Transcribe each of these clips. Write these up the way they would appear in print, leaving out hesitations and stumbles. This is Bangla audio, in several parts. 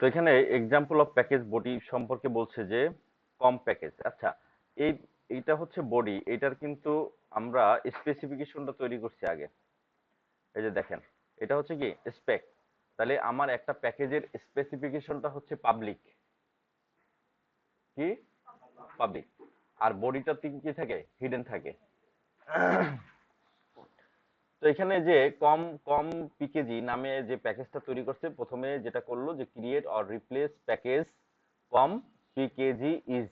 তো এখানে এক্সাম্পল অফ প্যাকেজ বডি সম্পর্কে বলছে যে কম প্যাকেজ। আচ্ছা, এই এইটা হচ্ছে বডি, এটার কিন্তু আমরা স্পেসিফিকেশনটা তৈরি করছি আগে। এই যে দেখেন, এটা হচ্ছে কি স্পেক। তাহলে আমার একটা প্যাকেজের স্পেসিফিকেশনটা হচ্ছে পাবলিক, কি পাবলিক, আর বডিটা কি থাকে, হিডেন থাকে। তো এখানে যে কম কম পিকেজি নামে যে প্যাকেজটা তৈরি করছে, প্রথমে যেটা করলো যে create or replace package com PKG is,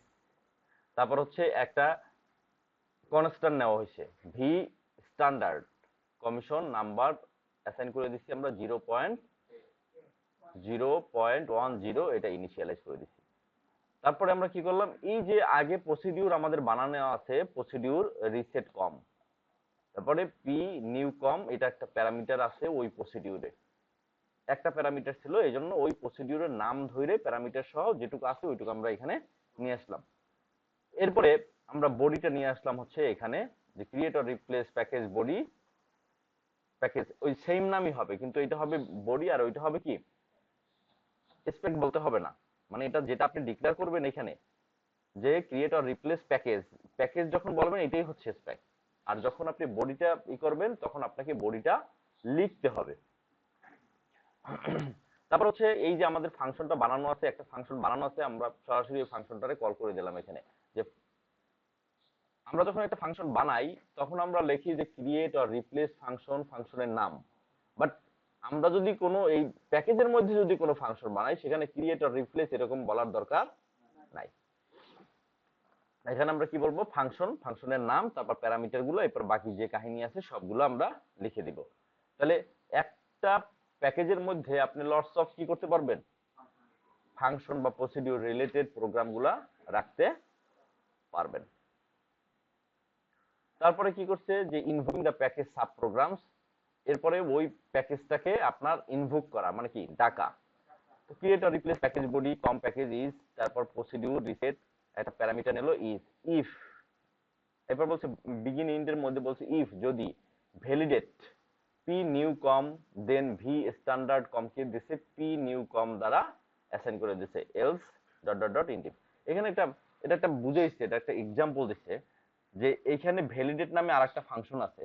তারপর হচ্ছে একটা কনস্ট্যান্ট নেওয়া হয়েছে V standard, commission number assign করে দিচ্ছি আমরা 0.0.10, এটা ইনিশিয়ালাইজ করে দিচ্ছি। তারপরে আমরা কি করলাম, এই যে আগে প্রসিডিউর আমাদের বানানো আছে, প্রসিডিউর রিসেট কম, তারপরে পি নিউ কম, এটা একটা প্যারামিটার আছে ওই প্রসিডিউরে, একটা প্যারামিটার ছিল, এই জন্য ওই প্রসিডিউরের নাম ধরে প্যারামিটার সহ যেটুকু আছে ওইটুকু আমরা এখানে নিয়ে আসলাম। এরপরে আমরা বডিটা নিয়ে আসলাম হচ্ছে এখানে, যে create or replace package body, package ওই সেম নামই হবে, কিন্তু এটা হবে বডি আর ওইটা হবে কি স্পেক বলতে হবে না। মানে এটা যেটা আপনি ডিক্লেয়ার করবেন এখানে, যে create or replace package, package যখন বলবেন এটাই হচ্ছে স্পেক, আর যখন আপনি বডিটা করবেন তখন আপনাকে বডিটা লিখতে হবে। তারপর হচ্ছে এই যে আমাদের ফাংশনটা বানানো আছে, একটা ফাংশন বানানো আছে, আমরা সরাসরি এই ফাংশনটারে কল করে দিলাম এখানে। যে আমরা যখন একটা ফাংশন বানাই তখন আমরা লিখি যে ক্রিয়েট অর রিপ্লেস ফাংশন, ফাংশনের নাম। বাট আমরা যদি কোনো এই প্যাকেজের মধ্যে যদি কোনো ফাংশন বানাই, সেখানে ক্রিয়েট অর রিপ্লেস এরকম বলার দরকার নাই। এখানে আমরা কি বলবো, ফাংশন, ফাংশনের নাম, তারপর প্যারামিটার গুলো, এরপর বাকি যে কাহিনী আছে সবগুলো আমরা লিখে দিব। তাহলে একটা প্যাকেজের মধ্যে আপনি লটস অফ কি করতে পারবেন, ফাংশন বা প্রসিডিউর রিলেটেড প্রোগ্রামগুলা রাখতে পারবেন। তারপরে কি করছে যে ইনভোকিং দ্য প্যাকেজ সাব প্রোগ্রামস, এরপরে ওই প্যাকেজটাকে আপনার ইনভোক করা, মানে কি ডাকা। তো create or replace package body com package is, তারপর প্রসিডিউর রিসেট, একটা প্যারামিটার নিলো ইজ, ইফ, এরপর বলছে বিগিন ইন্ডের মধ্যে বলছে ইফ যদি ভ্যালিডেট পি নিউ কম দেন ভি স্ট্যান্ডার্ড কমকে দিছে পি নিউ কম দ্বারা অ্যাসাইন করে দিছে এলস ডট ডট ডট ইন্ডিফ। এখানে একটা, এটা একটা বুঝাইছে, এটা একটা এক্সাম্পল দিচ্ছে যে এইখানে ভ্যালিডেট নামে আরেকটা ফাংশন আছে,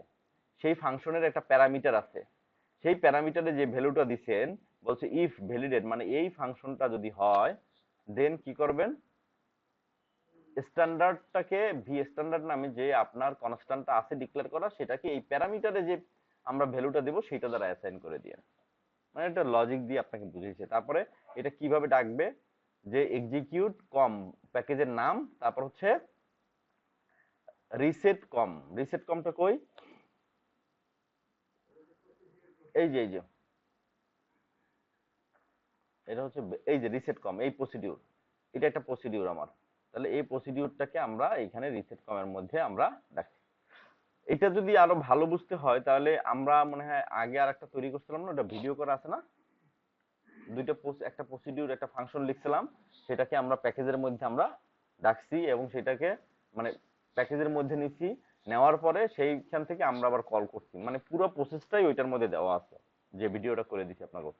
সেই ফাংশনের একটা প্যারামিটার আছে, সেই প্যারামিটারে যে ভ্যালুটা দিছেন, বলছে ইফ ভ্যালিডেট মানে এই ফাংশনটা যদি হয়, দেন কি করবেন, স্ট্যান্ডার্ডটাকে ভি স্ট্যান্ডার্ড নামে যে আপনার কনস্ট্যান্টটা আছে ডিক্লেয়ার করা, সেটাকে এই প্যারামিটারে যে আমরা ভ্যালুটা দেব সেটা দ্বারা অ্যাসাইন করে দিয়ে, মানে এটা লজিক দিয়ে আপনাকে বুঝিয়েছে। তারপরে এটা কিভাবে ডাকবে, যে এক্সিকিউট কম প্যাকেজের নাম, তারপর হচ্ছে রিসেট কম, রিসেট কমটা কই, এই যে এটা হচ্ছে এই যে রিসেট কম, এই প্রসিডিউর, এটা একটা প্রসিডিউর আমার, তাহলে এই প্রসিডিউরটাকে আমরা এখানে রিসেট কমের মধ্যে আমরা রাখি। এটা যদি আরো ভালো বুঝতে হয় তাহলে আমরা মনে হয় আগে আর একটা তৈরি করছিলাম না, ওটা ভিডিও করা আছে না, দুইটা একটা প্রসিডিউর একটা ফাংশন লিখছিলাম, সেটাকে আমরা প্যাকেজের মধ্যে আমরা ডাকছি এবং সেটাকে মানে প্যাকেজের মধ্যে নিচ্ছি, নেওয়ার পরে সেইখান থেকে আমরা আবার কল করছি, মানে পুরো প্রসেসটাই ওইটার মধ্যে দেওয়া আছে, যে ভিডিওটা করে দিচ্ছি আপনাকে।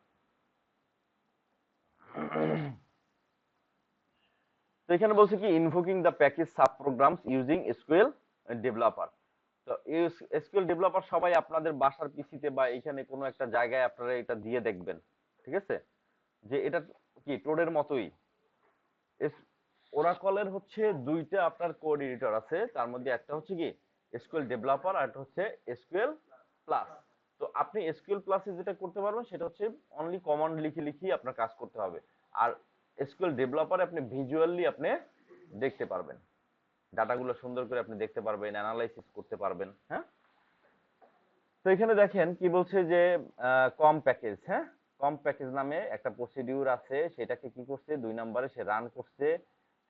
তো এখানে বলছে কি invoking the package sub programs using SQL developer. তো এসকিউএল ডেভেলপার সবাই আপনাদের বাসার পিসিতে বা এখানে কোনো একটা জায়গায় আপনারা এটা দিয়ে দেখবেন, ঠিক আছে, যে এটা কি টোডের মতোই। ওরাকলের হচ্ছে দুইটা আপনার কোড এডিটর আছে, তার মধ্যে একটা হচ্ছে কি এসকিউএল ডেভেলপার আর একটা হচ্ছে এসকিউএল প্লাস। তো আপনি এসকিউএল প্লাসে যেটা করতে পারবেন সেটা হচ্ছে অনলি কমান্ড লিখে লিখে আপনার কাজ করতে হবে, আর এসকিউএল ডেভেলপারে আপনি ভিজুয়ালি আপনি দেখতে পারবেন, ডাটাগুলো সুন্দর করে আপনি দেখতে পারবেন, অ্যানালাইসিস করতে পারবেন। হ্যাঁ, তো এখানে দেখেন কি বলছে যে কম প্যাকেজ, হ্যাঁ, কম প্যাকেজ নামে একটা প্রসিডিউর আছে, সেটাকে কি করছে, 2 নম্বরে সে রান করছে,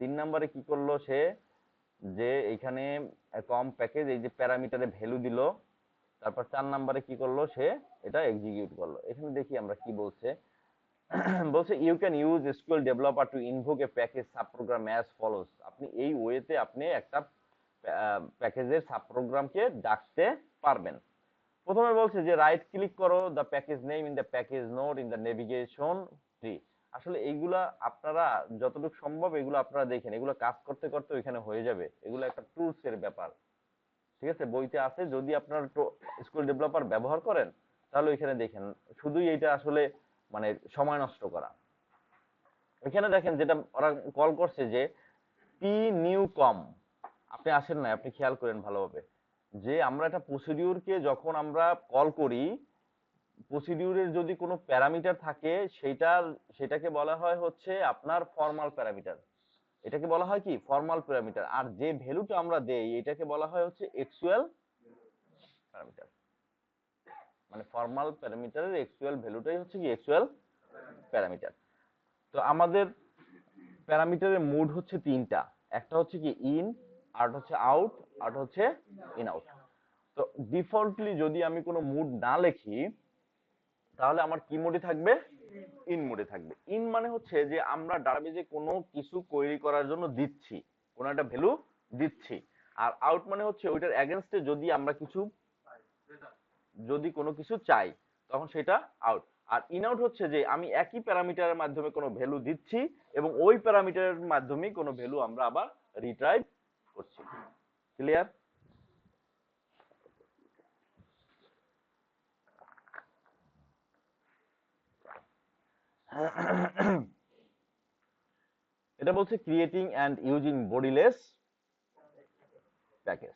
3 নম্বরে কি করলো সে, যে এইখানে কম প্যাকেজ এই যে প্যারামিটারে ভ্যালু দিল, তারপর 4 নম্বরে কি করলো সে এটা এক্সিকিউট করলো। এখানে দেখি আমরা কি বলছে, বলছে you can use SQL developer to invoke a package sub programme as follows, আপনি এই ওয়েতে আপনি একটা প্যাকেজের সাব প্রোগ্রামকে ডাকতে পারবেন। প্রথমে বলছে যে রাইট ক্লিক করো the package name in the package node in the navigation tree, আসলে এইগুলা আপনারা যতটুকু সম্ভব এগুলো আপনারা দেখেন, এগুলো কাজ করতে করতে ওইখানে হয়ে যাবে, এগুলো একটা টুলস এর ব্যাপার। ঠিক আছে, বইতে আছে, যদি আপনারা স্কুল ডেভেলপার ব্যবহার করেন তাহলে ওইখানে দেখেন। শুধুই এটা আসলে মানে সময় নষ্ট করা। এখানে দেখেন যেটা ওরা কল করছে যে পি নিউ কম, আপনি আসেন না, আপনি খেয়াল করেন ভালোভাবে যে আমরা একটা প্রসিডিউরকে যখন আমরা কল করি, প্রসিডিউরের যদি কোনো প্যারামিটার থাকে সেটাকে বলা হয় হচ্ছে আপনার ফর্মাল প্যারামিটার। এটাকে বলা হয় কি ফর্মাল প্যারামিটার। আর যে ভ্যালুটা আমরা দেই এটাকে বলা হয় হচ্ছে অ্যাকচুয়াল প্যারামিটার। মানে ফর্মাল প্যারামিটারের অ্যাকচুয়াল ভ্যালুটাই হচ্ছে কি অ্যাকচুয়াল প্যারামিটার। তো আমাদের প্যারামিটারের মোড হচ্ছে তিনটা, একটা হচ্ছে কি ইন, আর হচ্ছে আউট, আর হচ্ছে ইন আউট। তো ডিফল্টলি যদি আমি কোনো মুড না লিখি তাহলে আমার কি মোডে থাকবে, ইন মোডে থাকবে। ইন মানে হচ্ছে যে আমরা ডাটাবেজে কোনো কিছু কোয়েরি করার জন্য দিচ্ছি, কোনো একটা ভ্যালু দিচ্ছি। আর আউট মানে হচ্ছে ওইটার এগেনস্টে যদি আমরা কিছু, যদি কোনো কিছু চাই তখন সেটা আউট। আর ইন আউট হচ্ছে যে আমি একই প্যারামিটারের মাধ্যমে কোনো ভ্যালু দিচ্ছি এবং ওই প্যারামিটারের মাধ্যমে কোনো ভ্যালু আমরা আবার রিট্রাইভ করছি। ক্লিয়ার? এটা বলছে creating and using bodyless package.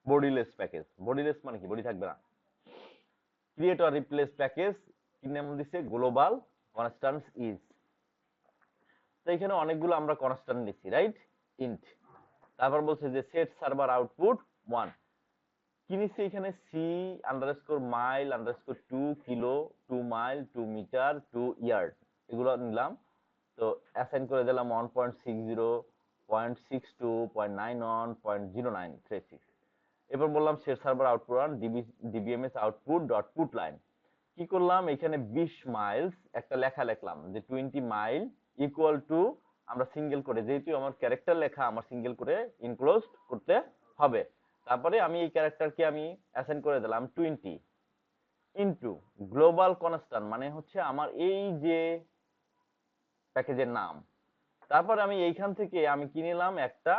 Bodyless package, bodyless মানে কি, বডি থাকবে না। ক্রিয়েট অর রিপ্লেস প্যাকেজ, কি নাম দিছে, গ্লোবাল কনস্ট্যান্টস ইজ। তো এখানে অনেকগুলো আমরা কনস্ট্যান্ট নিচ্ছি, রাইট, ইন্ট। তারপর বলছে যে সেট সার্ভার আউটপুট 1, কি নিচ্ছে এখানে, C underscore mile underscore 2 kilo, 2 mile, 2 metre, 2 yard, এগুলো নিলাম। তো অ্যাসাইন করে দিলাম 1.60, 0.62, 0.91, 0.0936। এরপর বললাম set server output run DBMS output dot put line. কি করলাম এখানে 20 মাইলস একটা লেখা লিখলাম যে 20 মাইল ইকুয়াল টু, আমরা সিঙ্গেল করে, যেহেতু আমার ক্যারেক্টার লেখা আমার সিঙ্গেল করে ইনক্লোজ করতে হবে। তারপরে আমি এই ক্যারেক্টারকে আমি অ্যাসাইন করে দিলাম 20 ইনটু গ্লোবাল কনস্ট্যান্ট, মানে হচ্ছে আমার এই যে প্যাকেজের নাম। তারপর আমি এইখান থেকে আমি কি নিলাম, একটা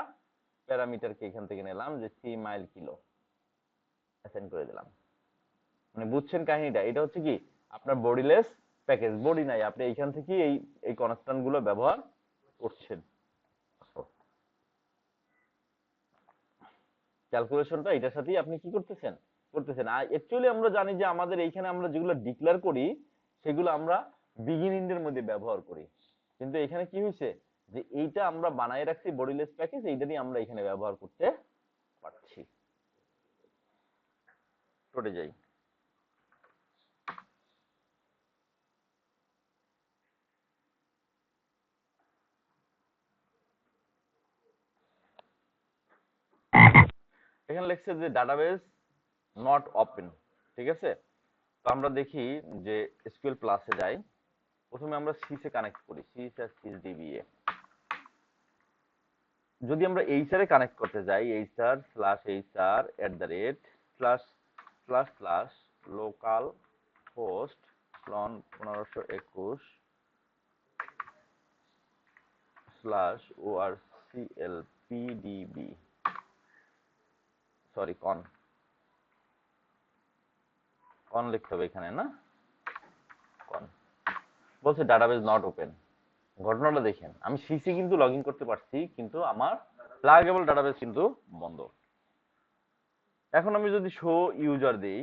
প্যারামিটারকে এখান থেকে নিলাম যে 3 মাইল কিলো, অ্যাসাইন করে দিলাম। মানে বুঝছেন কাহিনীটা, এটা হচ্ছে কি আপনার বডিলেস প্যাকেজ, বডি নাই, আপনি এইখান থেকে এই এই কনস্ট্যান্ট গুলো ব্যবহার করছেন। ক্যালকুলেশনটা এটার সাথেই আপনি কি করতেছেন, করতেছেন। আর অ্যাকচুয়ালি আমরা জানি যে আমাদের এইখানে আমরা যেগুলো ডিক্লেয়ার করি সেগুলো আমরা বিগিনিং এর মধ্যে ব্যবহার করি, কিন্তু এখানে কি হয়েছে যে এইটা আমরা বানায় রাখছি বডিলেস প্যাকেজ, এইটা দিয়ে আমরা এখানে ব্যবহার করতে পারছি। টোটে যাই। এখানে লিখছে যে ডাটাবেস নট ওপেন, ঠিক আছে। তো আমরা দেখি যে এসকিউএল প্লাসে যাই, প্রথমে আমরা সিসে কানেক্ট করি, সিস আর সিস ডিবিএ। যদি আমরা এইচআর এ কানেক্ট করতে যাই, HR slash HR at the rate slash slash slash localhost colon 1521 slash ORCL PDB, sorry conn conn লিখতে হবে এখানে না, কন। বলছে ডাটাবেস নট ওপেন। ঘটনাটা দেখেন, আমি সিসি কিন্তু লগ ইন করতে পারছি কিন্তু আমার প্লাগেবল ডাটাবেস কিন্তু বন্ধ। এখন আমি যদি শো ইউজার দেই,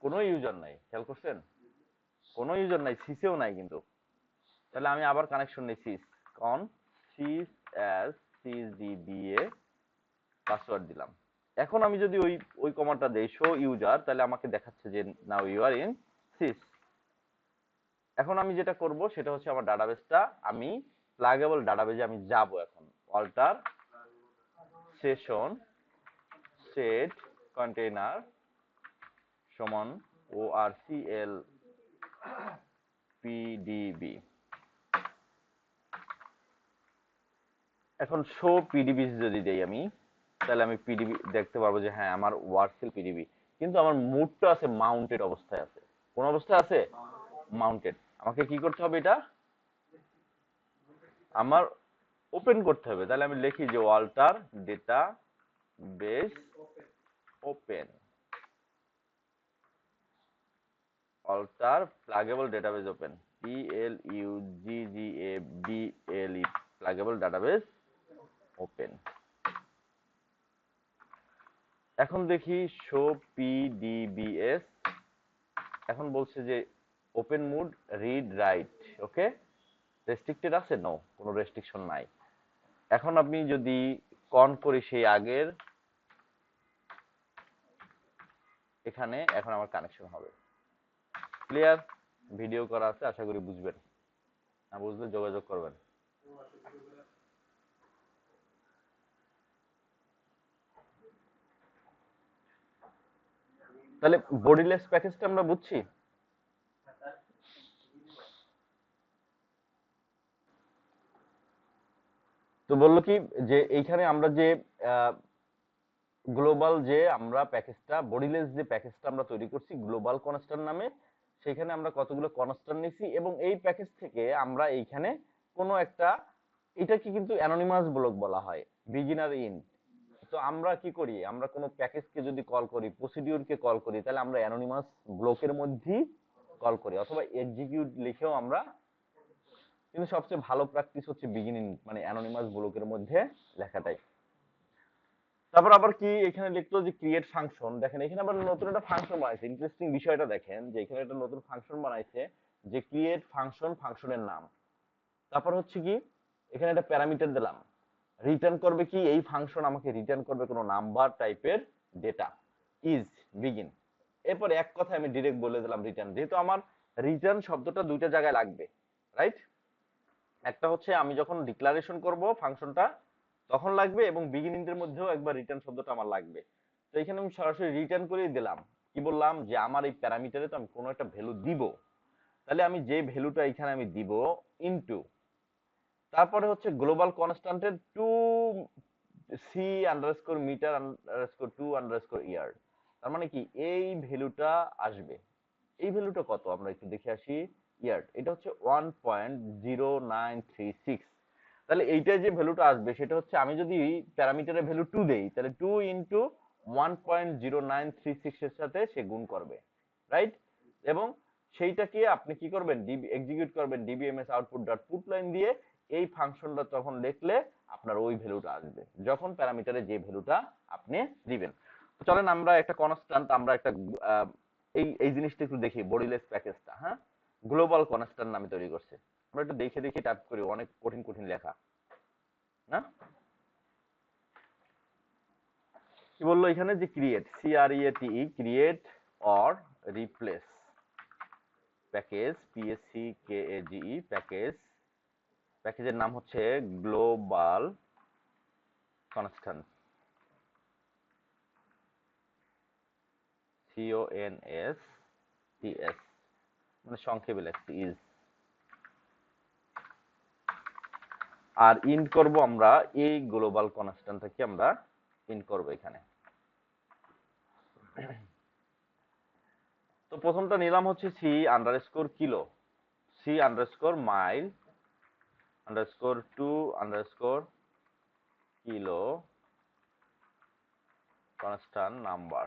কোনো ইউজার নাই, খেয়াল করছেন, কোনো ইউজার নাই, সিসেও নাই কিন্তু। তাহলে আমি আবার কানেকশন নেই, sys conn sys as sys DBA password দিলাম। এখন আমি যদি ওই ওই কমান্ডটা দেই শো ইউজার, তাহলে আমাকে দেখাচ্ছে যে now you are in sys. এখন আমি যেটা করব সেটা হচ্ছে আমার ডাটাবেসটা, আমি প্লাগেবল ডাটাবেজে আমি যাব। এখন অল্টার সেশন সেট কন্টেইনার সমান ওআরসিএল পিডিবি। এখন শো পিডিবি যদি দেই আমি, তাহলে আমি পিডিবি দেখতে পারবো যে হ্যাঁ আমার ওয়ার্সেল পিডিবি, কিন্তু আমার মুডটা আছে মাউন্টেড অবস্থায় আছে। কোন অবস্থায় আছে, মাউন্টেড। আমাকে কি করতে হবে, এটা আমার ওপেন করতে হবে। তাহলে আমি লিখি যে Walter data base open, Walter pluggable database open, PLUGGABLE pluggable database open. এখন দেখি শো PDBS, এখন বলছে যে ওপেন মোড রিড রাইট, ওকে রেস্ট্রিক্টেড আছে? নো, কোনো রেস্ট্রিকশন নাই। এখন আমি যদি কন করি সেই আগের, এখানে এখন আমার কানেকশন হবে। ক্লিয়ার? ভিডিও করা আছে, আশা করি বুঝবেন, না বুঝলে যোগাযোগ করবেন। তাহলে বডিলেস প্যাকেজটা আমরা বুঝছি। তো বললো কি যে এইখানে আমরা যে গ্লোবাল যে আমরা প্যাকেজটা, বডিলেস যে প্যাকেজটা আমরা তৈরি করছি গ্লোবাল কনস্ট্যান্ট নামে, সেখানে আমরা কতগুলো কনস্ট্যান্ট নিছি এবং এই প্যাকেজ থেকে আমরা এইখানে কোনো একটা, এটাকে কিন্তু অ্যানোনিমাস ব্লক বলা হয়, বিগিনার ইন। তো আমরা কি করি, আমরা কোনো প্যাকেজকে যদি কল করি, প্রসিডিউরকে কল করি, তাহলে আমরা অ্যানোনিমাস ব্লকের মধ্যেই কল করি, অথবা এক্সিকিউট লিখেও আমরা, কিন্তু সবচেয়ে ভালো প্র্যাকটিস হচ্ছে বিগিনিং মানে অ্যানোনিমাস ব্লকের মধ্যে লেখাটাই। তারপর আবার কি এখানে লিখলো যে ক্রিয়েট ফাংশন, দেখেন এখানে আবার নতুন একটা ফাংশন বানাইছে। ইন্টারেস্টিং বিষয়টা দেখেন যে এখানে একটা নতুন ফাংশন বানাইছে যে ক্রিয়েট ফাংশন, ফাংশনের নাম। তারপর হচ্ছে কি এখানে একটা প্যারামিটার দিলাম, রিটার্ন করবে কি, এই ফাংশন আমাকে রিটার্ন করবে কোনো নাম্বার টাইপের ডেটা, ইজ বিগিন। এরপর এক কথায় আমি ডিরেক্ট বলে দিলাম রিটার্ন, যেহেতু আমার রিটার্ন শব্দটা দুইটা জায়গায় লাগবে, রাইট? একটা হচ্ছে আমি যখন ডিক্লারেশন করব ফাংশনটা তখন লাগবে, এবং বিগিনিং এর মধ্যেও একবার রিটার্ন শব্দটা আমার লাগবে। তো এখানে আমি সরাসরি রিটার্ন করেই দিলাম, কি বললাম যে আমার এই প্যারামিটারে তো আমি কোনো একটা ভ্যালু দিব, তাহলে আমি যে ভ্যালুটা এখানে আমি দিব ইনটু, তারপরে হচ্ছে গ্লোবাল কনস্ট্যান্টের to C underscore metre underscore two underscore year, তার মানে কি এই ভ্যালুটা আসবে। এই ভ্যালুটা কত আমরা একটু দেখে আসি, ইয়ার, এটা হচ্ছে 1.0936। তাহলে এইটা যে ভ্যালুটা আসবে সেটা হচ্ছে আমি যদি প্যারামিটারের ভ্যালু 2 দেই, তাহলে 2 ইনটু 1.0936 এর সাথে সে গুণ করবে, রাইট? এবং সেইটাকে আপনি কি করবেন, ডিবি এক্সিকিউট করবেন DBMS output dot put line দিয়ে। এই ফাংশনটা তখন লিখলে আপনার ওই ভ্যালুটা আসবে যখন প্যারামিটারে যে ভ্যালুটা আপনি দিবেন। তো চলেন আমরা একটা কনস্ট্যান্ট, আমরা একটা এই এই জিনিসটা একটু দেখি, বডিলেস প্যাকেজটা, হ্যাঁ, গ্লোবাল কনস্ট্যান্ট নামে তৈরি করছে। আমরা একটু দেখে দেখে টাইপ করি, অনেক কঠিন কঠিন লেখা না। কি বললো এখানে যে create, CREATE, create or replace package, PSCKAGE package, প্যাকেজের নাম হচ্ছে গ্লোবাল কনস্ট্যান্ট, CONSTS, মানে সংক্ষেপে লেখছি ইজ। আর ইন্ট করব আমরা এই গ্লোবাল কনস্ট্যান্টটাকে আমরা ইন্ট করব এখানে। তো প্রথমটা নিলাম হচ্ছে C underscore kilo, C underscore mile underscore two underscore kilo constant number.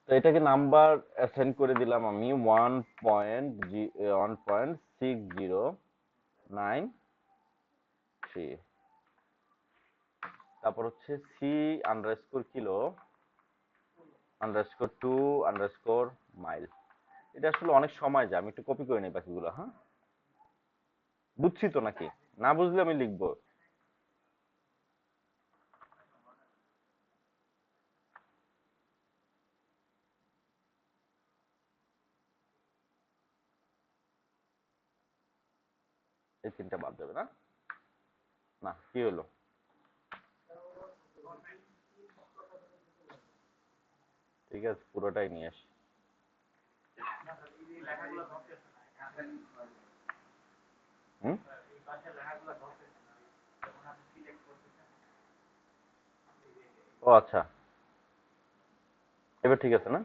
তো এটাকে নাম্বার অ্যাসাইন করে দিলাম আমি 1.6093। তারপর হচ্ছে C underscore kilo underscore two underscore mile. এটা আসলে অনেক সময় যায়, আমি একটু কপি করে নিই বাকিগুলো। হ্যাঁ, বুঝছি তো নাকি? না বুঝলে আমি লিখবো। এই তিনটা বাদ যাবে না? না, কি হলো? ঠিক আছে, পুরোটাই নিয়ে আসি। হুম, ও আচ্ছা, এবার ঠিক আছে না?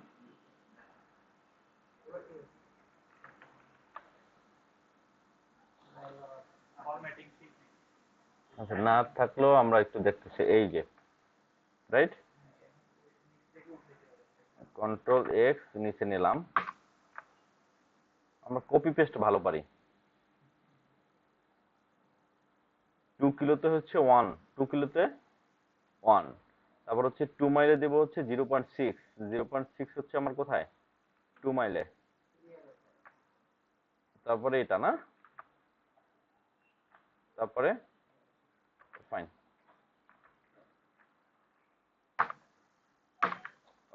আচ্ছা, না থাকলেও আমরা একটু দেখতেছি, এই যে রাইট, কন্ট্রোল এক্স নিচে নিলাম, আমরা কপি পেস্ট ভালো পারি। 2 কিলোতে হচ্ছে 1, 2 কিলোতে 1, তারপর হচ্ছে 2 মাইলে দেব হচ্ছে 0.6, 0.6 হচ্ছে আমার কোথায়, 2 মাইলে, তারপরে এটা না, তারপরে ফাইন,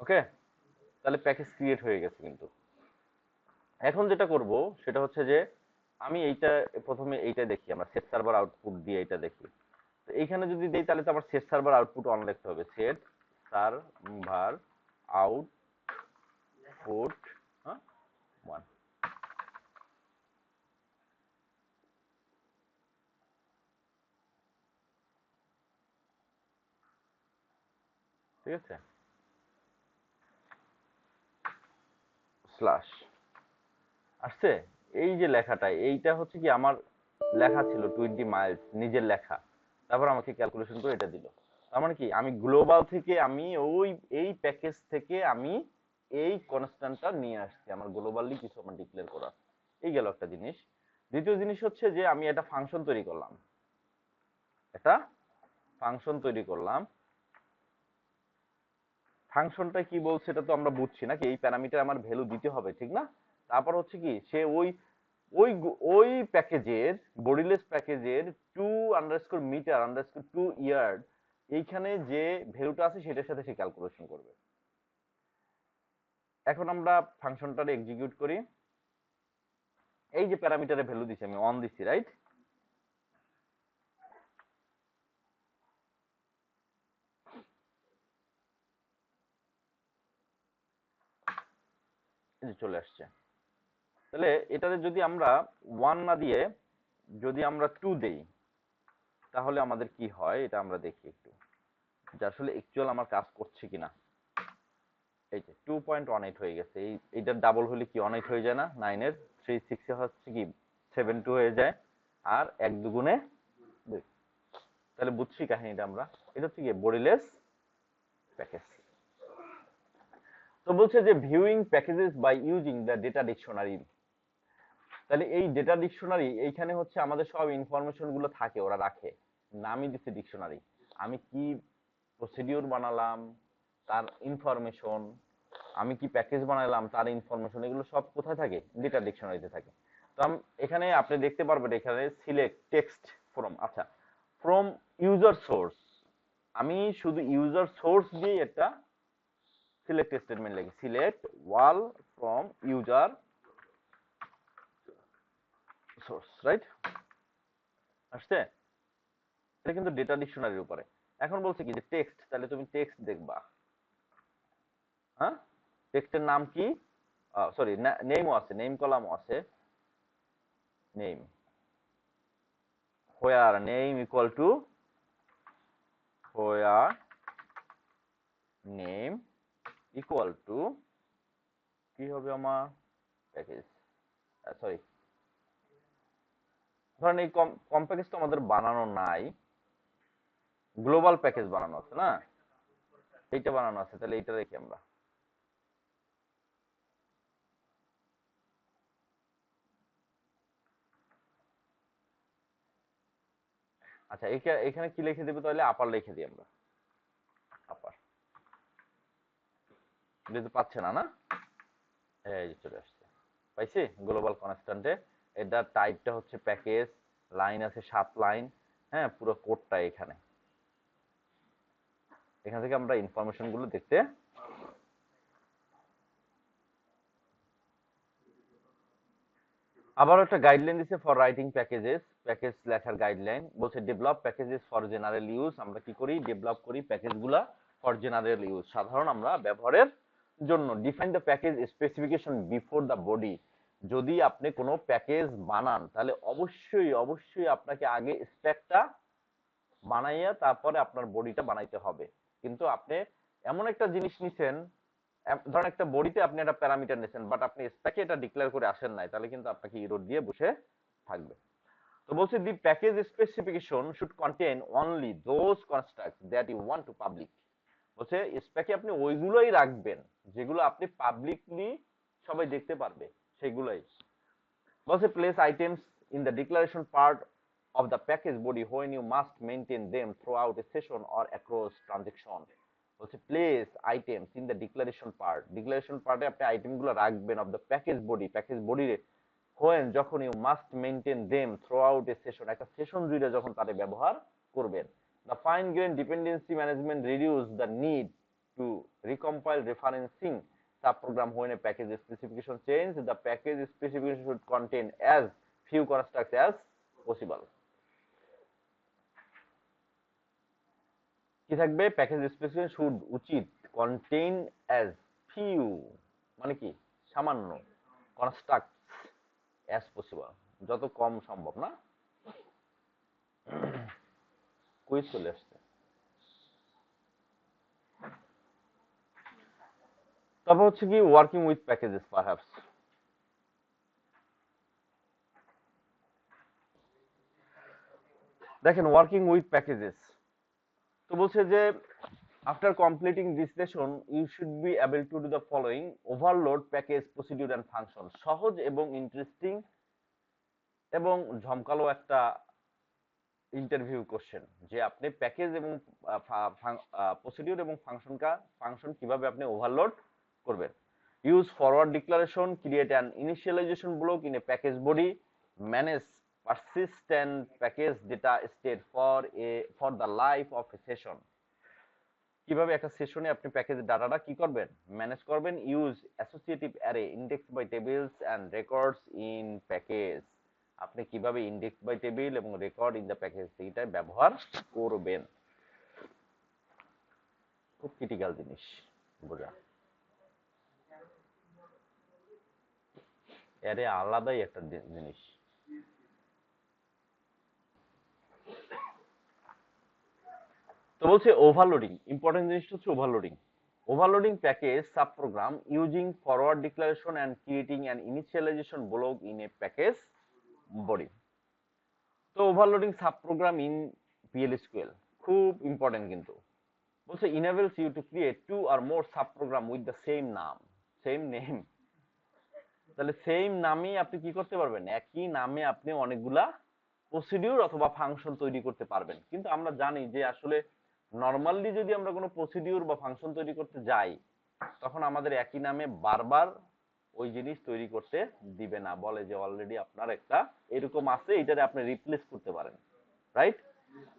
ওকে। তাহলে প্যাকেজ ক্রিয়েট হয়ে গেছে কিন্তু। এখন যেটা করব সেটা হচ্ছে যে আমি এইটা প্রথমে এইটা দেখি, আমরা সেট সার্ভার আউটপুট দিয়ে এটা দেখি। তো এইখানে যদি দেই তাহলে তো আমার সেট সার্ভার আউটপুট অন লিখতে হবে, সেট সার্ভার আউটপুট, হ্যাঁ 1, ঠিক আছে, স্ল্যাশ আসছে। এই যে লেখাটা, এইটা হচ্ছে কি আমার লেখা ছিল 20 মাইলস, নিজের লেখা, তারপর আমাকে ক্যালকুলেশন করে এটা দিল। তার মানে কি আমি গ্লোবাল থেকে আমি ওই এই প্যাকেজ থেকে আমি এই কনস্ট্যান্টটা নিয়ে আসছি, আমার গ্লোবালি কিছু আমার ডিক্লেয়ার করা। এই গেল একটা জিনিস। দ্বিতীয় জিনিস হচ্ছে যে আমি একটা ফাংশন তৈরি করলাম, একটা ফাংশন তৈরি করলাম। ফাংশনটা কি বলছে এটা তো আমরা বুঝছি নাকি, এই প্যারামিটার আমার ভ্যালু দিতে হবে, ঠিক না? তারপর হচ্ছে কি সে ওই ওই ওই প্যাকেজের, বডিলেস প্যাকেজের two underscore metre underscore two yard, এইখানে যে ভ্যালুটা আছে সেটার সাথে সে ক্যালকুলেশন করবে। এখন আমরা ফাংশনটা এক্সিকিউট করি। এই যে প্যারামিটারের ভ্যালু দিছি, আমি অন দিছি, রাইট? এই যে চলে আসছে। তাহলে এটাতে যদি আমরা 1 না দিয়ে যদি আমরা 2 দেই তাহলে আমাদের কি হয় এটা আমরা দেখি একটু, যে আসলে অ্যাকচুয়াল আমার কাজ করছে কিনা। এই যে 2.18 হয়ে গেছে, এইটার ডাবল হলে কি 18 হয়ে যায় না, 9 এর 3 6 এ হচ্ছে কি 72 হয়ে যায়, আর 1 দুগুণে 2। তাহলে বুঝছি কাহিনীটা আমরা, এটা হচ্ছে কি বডিলেস প্যাকেজ। তো বলছে যে viewing packages by using the data dictionary. তাহলে এই ডেটা ডিকশনারি, এইখানে হচ্ছে আমাদের সব ইনফরমেশন গুলো থাকে, ওরা রাখে, নামই দিচ্ছে ডিকশনারি। আমি কি প্রসিডিউর বানালাম তার ইনফরমেশন, আমি কি প্যাকেজ বানালাম তার ইনফরমেশন, এগুলো সব কোথায় থাকে, ডেটা ডিকশনারিতে থাকে। তো এখানে আপনি দেখতে পারবেন এখানে সিলেক্ট টেক্সট ফ্রম, আচ্ছা ফ্রম ইউজার সোর্স, আমি শুধু ইউজার সোর্স দিয়ে একটা সিলেক্ট স্টেটমেন্ট লিখি, select wall from user source, right? আসছে, এটা কিন্তু ডেটা ডিকশনারির উপরে। এখন বলছে কি যে টেক্সট, তাহলে তুমি টেক্সট দেখবা, হ্যাঁ টেক্সটের নাম কি, সরি নেমও আছে, নেম কলামও আছে, name where name equal to where name equal to কি হবে আমার প্যাকেজ, সরি ধরেন এই কম প্যাকেজ তো আমাদের বানানো নাই, গ্লোবাল প্যাকেজ বানানো আছে না, এইটা বানানো আছে, তাহলে এইটা রেখে আমরা, আচ্ছা এখানে কি লিখে দেবো তাহলে, আপার লিখে দিই আমরা, আপার, যেহেতু পাচ্ছে না, না এই যে চলে আসছে, পাইছি গ্লোবাল কনস্ট্যান্টে। এটা টাইপটা হচ্ছে প্যাকেজ, লাইন আছে 7 লাইন, হ্যাঁ পুরো কোডটা এখানে, এখান থেকে আমরা ইনফরমেশন গুলো দেখতে। আবার একটা গাইডলাইন দিছে ফর রাইটিং প্যাকেজেস, প্যাকেজ লেখার গাইডলাইন বলছে develop packages for general use, আমরা কি করি ডেভেলপ করি প্যাকেজগুলা ফর জেনারেল ইউজ, সাধারণ আমরা ব্যবহারের জন্য। Define the package specification before the body, যদি আপনি কোনো প্যাকেজ বানান তাহলে অবশ্যই অবশ্যই আপনাকে আগে স্পেকটা বানাইয়া তারপরে আপনার বডিটা বানাইতে হবে। কিন্তু আপনি এমন একটা জিনিস নিছেন ধরেন একটা বডিতে আপনি একটা প্যারামিটার নিয়েছেন, বাট আপনি স্প্যাকে এটা ডিক্লেয়ার করে আসেন নাই, তাহলে কিন্তু আপনাকে ইরর দিয়ে বসে থাকবে। তো বলছে the package specification should contain only those constructs that you want to public. বলছে স্প্যাকে আপনি ওইগুলোই রাখবেন যেগুলো আপনি পাবলিকলি সবাই দেখতে পারবে, সেগুলোই। বলছে place items in the declaration part of the package body when you must maintain them throughout a session or across transaction. বলছে place items in the declaration part, declaration পার্টে আপনি আইটেম গুলো রাখবেন of the package body, package body when যখন you must maintain them throughout a session, একটা সেশন জুড়ে যখন তাদের ব্যবহার করবেন। The fine grain dependency management reduce the need to recompile referencing sub program when a package specification change, the package specification should contain as few constructs as possible. কি থাকবে, প্যাকেজ স্পেসিফিকেশন শুড উচিত কন্টেইন অ্যাজ ফিউ মানে কি সামান্য, কনস্ট্রাক্ট অ্যাজ পসিবল যত কম সম্ভব না। কুইজ চলে আসছে। তারপর হচ্ছে কি ওয়ার্কিং উইথ প্যাকেজেস পারহ্যাপস। দেখেন ওয়ার্কিং উইথ প্যাকেজেস, তো বলছে যে after completing this session you should be able to do the following: overload package procedure and function। সহজ এবং ইন্টারেস্টিং এবং ঝমকালো একটা ইন্টারভিউ কোশ্চেন, যে আপনি প্যাকেজ এবং প্রসিডিউর এবং ফাংশন কিভাবে আপনি ওভারলোড করবেন। Use forward declaration, create an initialization block in a package body, manage persistent package data state for the life of a session. কিভাবে একটা সেশনে আপনি প্যাকেজ ডাটাটা কি করবেন, ম্যানেজ করবেন। Use associative array, index by tables and records in package, আপনি কিভাবে ইন্ডেক্স বাই টেবিল এবং রেকর্ড ইন দ্য প্যাকেজ এইটা ব্যবহার করবেন। খুব ক্রিটিক্যাল জিনিস বোঝা, অ্যারে আলাদাই একটা জিনিস। তো বলছে ওভারলোডিং, ইম্পর্টেন্ট জিনিসটা হচ্ছে overloading. Overloading package sub program using forward declaration and creating an initialization block in a package body. তো overloading sub program in PL/SQL খুব ইম্পর্টেন্ট কিন্তু। বলছে enables you to create two or more subprogram with the same নাম, সেম নেম। তাহলে সেম নামেই আপনি কি করতে পারবেন, একই নামে আপনি অনেকগুলা প্রসিডিউর অথবা ফাংশন তৈরি করতে পারবেন। কিন্তু আমরা জানি যে আসলে নরমালি যদি আমরা কোনো প্রসিডিউর বা ফাংশন তৈরি করতে যাই, তখন আমাদের একই নামে বারবার ওই জিনিস তৈরি করতে দিবে না, বলে যে অলরেডি আপনার একটা এরকম আছে, এটারে আপনি রিপ্লেস করতে পারেন, রাইট।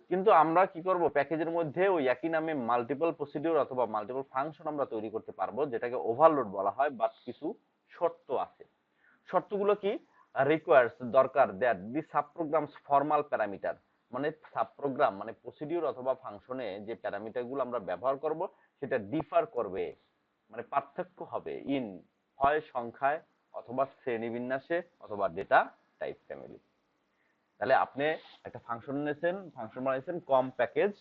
কিন্তু আমরা কি করব, প্যাকেজের মধ্যে ওই একই নামে মাল্টিপল প্রসিডিউর অথবা মাল্টিপল ফাংশন আমরা তৈরি করতে পারবো, যেটাকে ওভারলোড বলা হয়। বাট কিছু শর্ত আছে। শর্তগুলো কি, রিকোয়ার্স দরকার that the sub programs formal parameter, মানে সাব প্রোগ্রাম মানে প্রসিডিউর অথবা ফাংশনে যে প্যারামিটারগুলো আমরা ব্যবহার করব সেটা ডিফার করবে, মানে পার্থক্য হবে ইন, হয় সংখ্যায় অথবা শ্রেণীবিন্যাসে অথবা ডেটা টাইপ ফ্যামিলি। তাহলে আপনি একটা ফাংশন নিয়েছেন, ফাংশন বানাইছেন কম প্যাকেজ,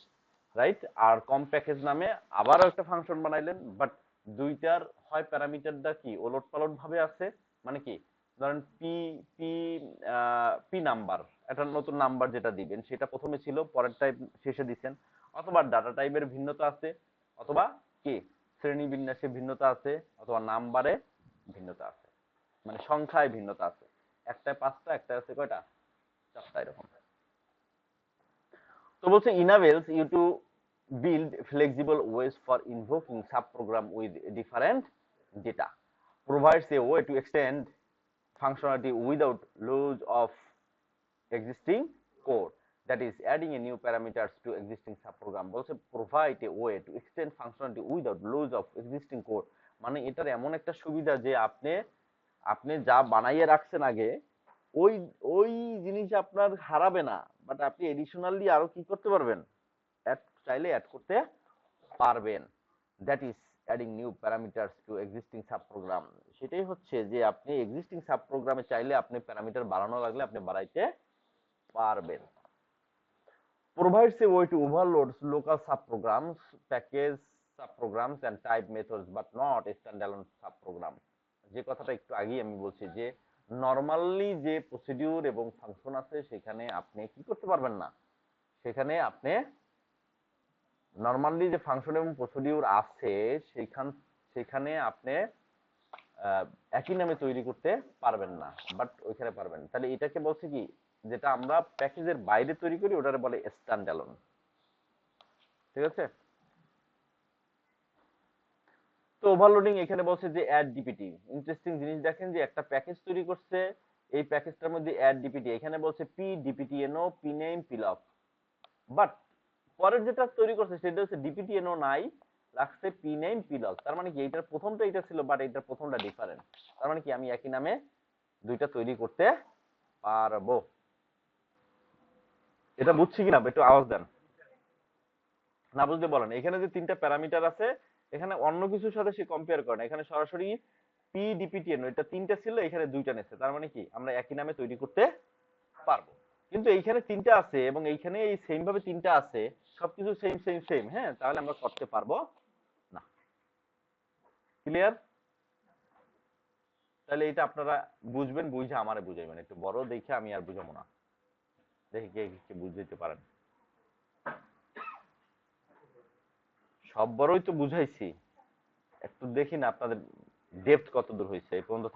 রাইট, আর কম প্যাকেজ নামে আবারও একটা ফাংশন বানাইলেন, বাট দুইটার হয় প্যারামিটারটা কি ওলট পালট ভাবে আছে, মানে কি ধরেন পি পি পি নাম্বার, একটা নতুন নাম্বার যেটা দিবেন সেটা প্রথমে ছিল, পরের টাইপ শেষে দিচ্ছেন, অথবা ডাটা টাইপের ভিন্নতা আছে, অথবা কি শ্রেণী বিন্যাসে ভিন্নতা আছে, অথবা নাম্বারে ভিন্নতা আছে, মানে সংখ্যায় ভিন্নতা আছে, একটায় 5টা, একটা আছে কয়টা, 4টা এরকম। তো বলছে enables you to build flexible ways for invoking subprogram with different data, provides a way to extend functionality without loss of existing code, that is adding a new parameters to existing subprogram। বলছে provide a way to extend functionality without loss of existing code, মানে এটার এমন একটা সুবিধা যে আপনি আপনি যা বানাইয়ে রাখছেন আগে ওই ওই জিনিস আপনার হারাবে না, বাট আপনি এডিশনালি আরো কি করতে পারবেন, অ্যাড চাইলে অ্যাড করতে পারবেন। That is adding new parameters to existing subprogram, সেটাই হচ্ছে যে আপনি এক্সিস্টিং সাব প্রোগ্রামে চাইলে আপনি প্যারামিটার বাড়ানো লাগলে আপনি বাড়াইতে পারবেন। provides a way to overload local subprograms package subprograms and type methods but not a standalone subprogram। যে কথাটা একটু আগেই আমি বলছি যে নরমালি যে প্রসিডিউর এবং ফাংশন আছে সেখানে আপনি কি করতে পারবেন না, সেখানে আপনি নরমালি যে ফাংশন এবং প্রসিডিউর আছে সেখানে আপনি একই নামে তৈরি করতে পারবেন না, বাট ওইখানে পারবেন। তাহলে এটাকে বলছে কি, যেটা আমরা প্যাকেজের বাইরে তৈরি করি ওটারে বলে স্ট্যান্ডঅ্যালোন। ঠিক আছে? তো ওভারলোডিং এখানে বলছে যে অ্যাড ডিপিটি। ইন্টারেস্টিং জিনিস দেখেন যে একটা প্যাকেজ তৈরি করছে, এই প্যাকেজটার মধ্যে অ্যাড ডিপিটি, এখানে বলছে পি ডিপিটিএনও পি নেম পিলফ, বাট পরের যেটা তৈরি করছে সেটা হচ্ছে ডিপিটিএনও নাই, লাগছে পি নেম পিলফ। তার মানে কি এইটার প্রথমটা এটা ছিল বাট এইটার প্রথমটা ডিফারেন্ট। তার মানে কি আমি একই নামে দুইটা তৈরি করতে পারবো। এটা বুঝছি কিনা একটু আওয়াজ দেন, না বুঝতে বলেন। এখানে যে তিনটা প্যারামিটার আছে এখানে অন্য কিছুর সাথে সে কম্পেয়ার করে না, এখানে সরাসরি পি ডিপিটিএন এটা তিনটা ছিল, এখানে দুইটা নেছে। তার মানে কি আমরা একই নামে তৈরি করতে পারবো। কিন্তু এইখানে তিনটা আছে এবং এইখানে এই সেম ভাবে তিনটা আছে, সবকিছু সেম সেম সেম, হ্যাঁ, তাহলে আমরা করতে পারবো না। ক্লিয়ার? তাহলে এটা আপনারা বুঝবেন, বুঝে আমারে বুঝাইবেন। একটু বড় দেখে আমি আর বুঝাবো না, দেখি কে কে বুঝতে পারেন। সব বড়ই তো বুঝাইছি, একটু দেখি না আপনাদের ডেপথ কত দূর হয়েছে এই পর্যন্ত।